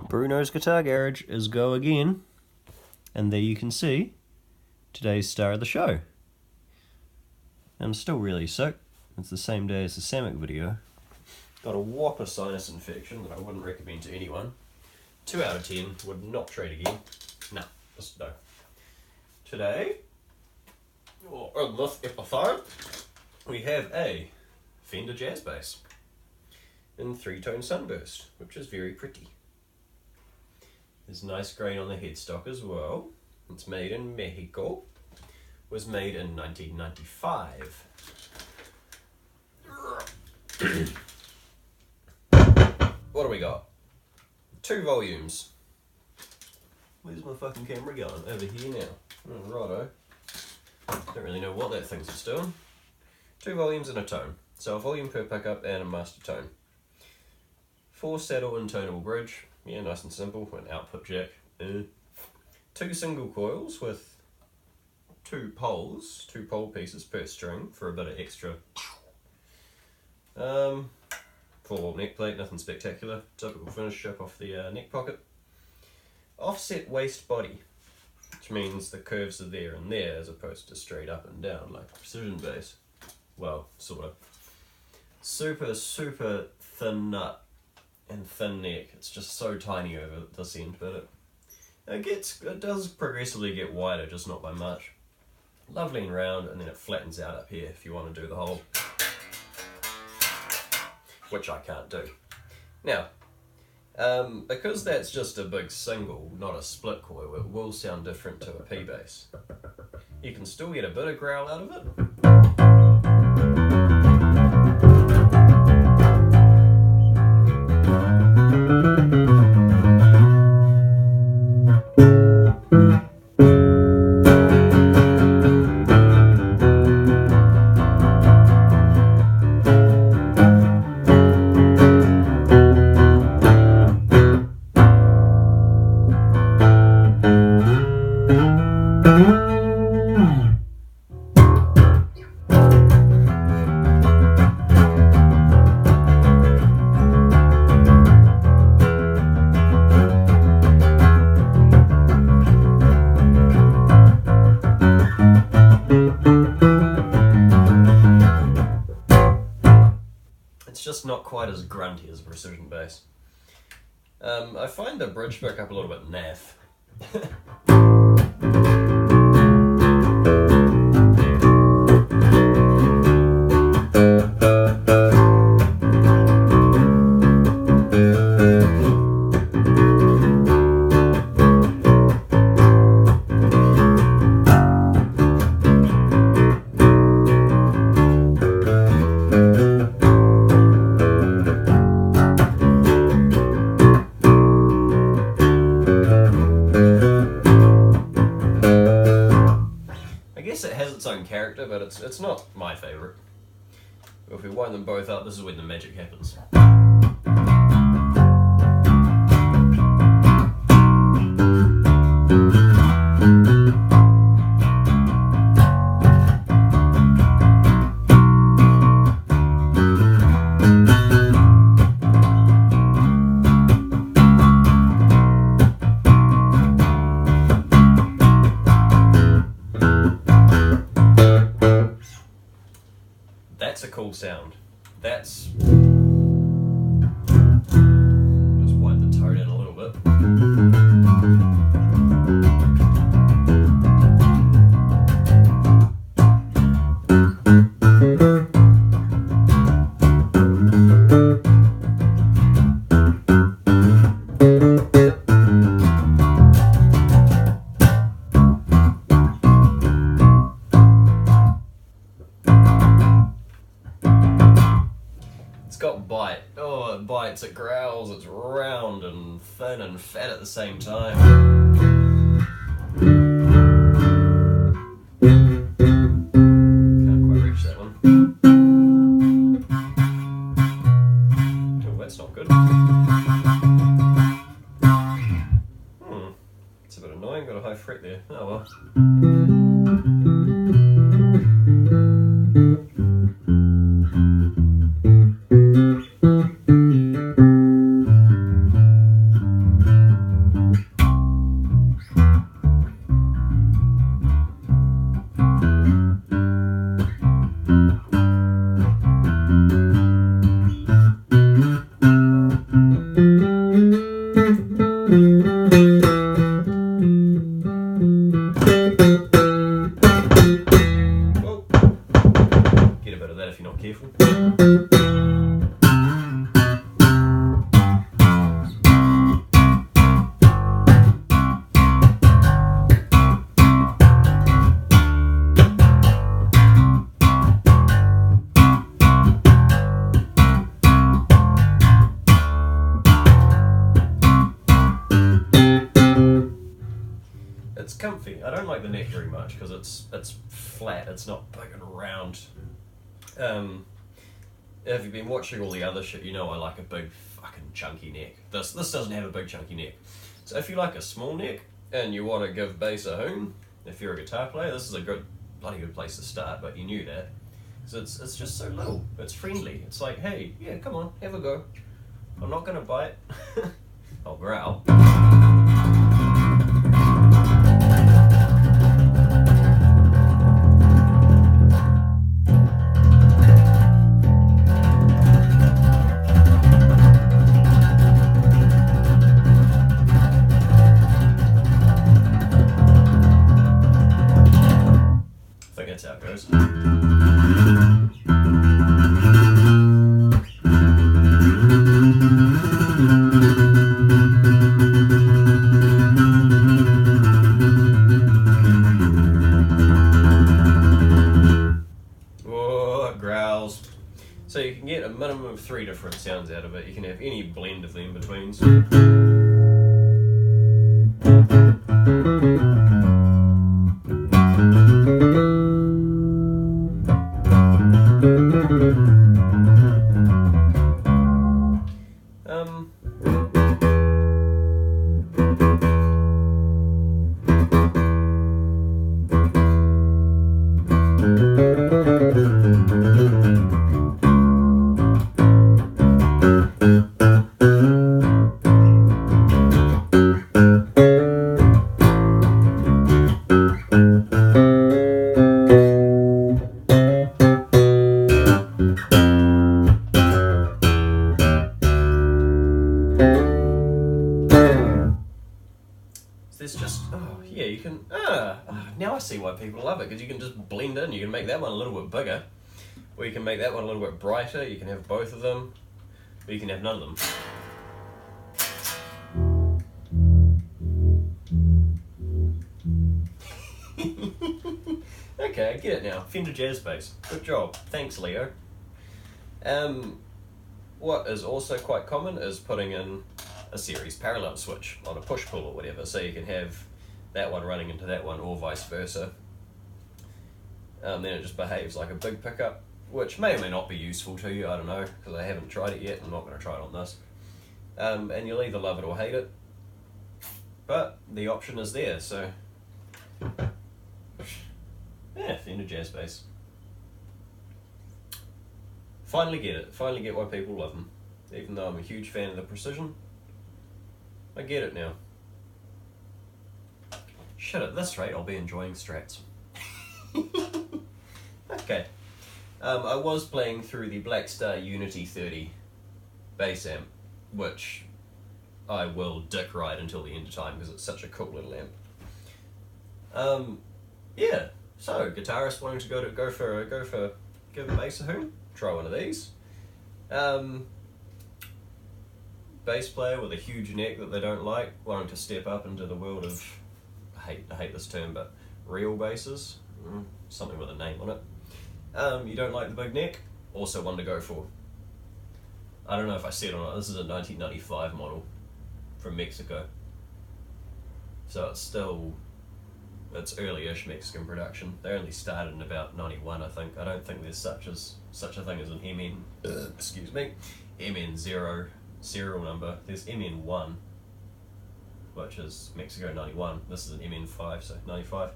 Bruno's Guitar Garage is go again, and there you can see today's star of the show. I'm still really sick. It's the same day as the Samek video. Got a whopper sinus infection that I wouldn't recommend to anyone. 2 out of 10, would not trade again. No, just no. Today, on this episode, we have a Fender jazz bass in 3-tone sunburst, which is very pretty. There's nice grain on the headstock as well. It's made in Mexico. Was made in 1995. What do we got? 2 volumes. Where's my fucking camera going? Over here now. Oh, righto. Don't really know what that thing's just doing. 2 volumes and a tone. So a volume per pickup and a master tone. 4 saddle intonable bridge. Yeah, nice and simple. An output jack. 2 single coils with 2 poles, 2 pole pieces per string for a bit of extra. 4 neck plate, nothing spectacular. Typical finish chip off the neck pocket. Offset waist body, which means the curves are there and there as opposed to straight up and down like a precision bass. Well, sort of. Super thin nut and thin neck. It's just so tiny over this end, but it does progressively get wider, just not by much. Lovely and round, and then it flattens out up here if you want to do the whole, which I can't do. Now, because that's just a big single, not a split coil, it will sound different to a P bass. You can still get a bit of growl out of it. Just not quite as grunty as a precision bass. I find the bridge pickup a little bit naff. It has its own character, but it's not my favourite. If we wind them both up, this is when the magic happens. That's a cool sound. That's... just wind the tone in a little bit. It's got bite. Oh, it bites, it growls, it's round and thin and fat at the same time. Can't quite reach that one. Oh, that's not good. It's a bit annoying, got a high fret there. Oh well. comfy. I don't like the neck very much because it's flat. It's not big and round. If you've been watching all the other shit, you know I like a big fucking chunky neck. This doesn't have a big chunky neck. So if you like a small neck and you want to give bass a hoon, if you're a guitar player, this is a bloody good place to start. But you knew that, because it's just so little. It's friendly. It's like, hey, yeah, come on, have a go. I'm not gonna bite. I'll growl. I think that's how it goes. So you can get a minimum of 3 different sounds out of it. You can have any blend of the in-betweens. There's just, oh yeah, you can, now I see why people love it, because you can just blend in. You can make that one a little bit bigger, or you can make that one a little bit brighter. You can have both of them, or you can have none of them. Okay, I get it now. Fender Jazz Bass. Good job. Thanks, Leo. What is also quite common is putting in a series parallel switch on a push-pull or whatever, so you can have that one running into that one or vice versa. Then it just behaves like a big pickup, which may or may not be useful to you, I don't know, because I haven't tried it yet. I'm not going to try it on this. And you'll either love it or hate it, but the option is there, so yeah, Fender Jazz Bass. Finally get why people love them. Even though I'm a huge fan of the precision, I get it now. Shit, at this rate, I'll be enjoying Strats. Okay. I was playing through the Blackstar U30 bass amp, which I will dick ride until the end of time because it's such a cool little amp. Yeah. So, guitarist wanting to give a bass a hoon, try one of these. Bass player with a huge neck that they don't like, wanting to step up into the world of, I hate this term, but real basses, something with a name on it. You don't like the big neck, also one to go for. I don't know if I said or not, this is a 1995 model from Mexico. So it's early-ish Mexican production. They only started in about 91, I think. I don't think there's such a thing as an MN, excuse me, MN0 serial number. There's MN1, which is Mexico 91. This is an MN5, so 95.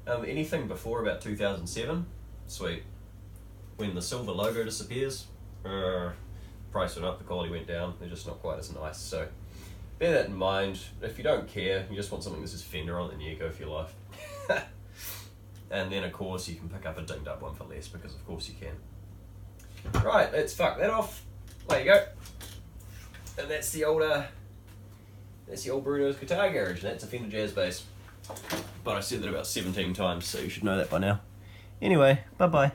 Anything before about 2007, sweet. When the silver logo disappears, price went up, the quality went down. They're just not quite as nice, so bear that in mind. If you don't care, you just want something that says Fender on, then yeah, go for your life. And then of course you can pick up a dinged up one for less, because of course you can. Right, let's fuck that off. There you go. And that's the old Bruno's Guitar Garage, and that's a Fender Jazz Bass. But I said that about 17 times, so you should know that by now. Anyway, bye bye.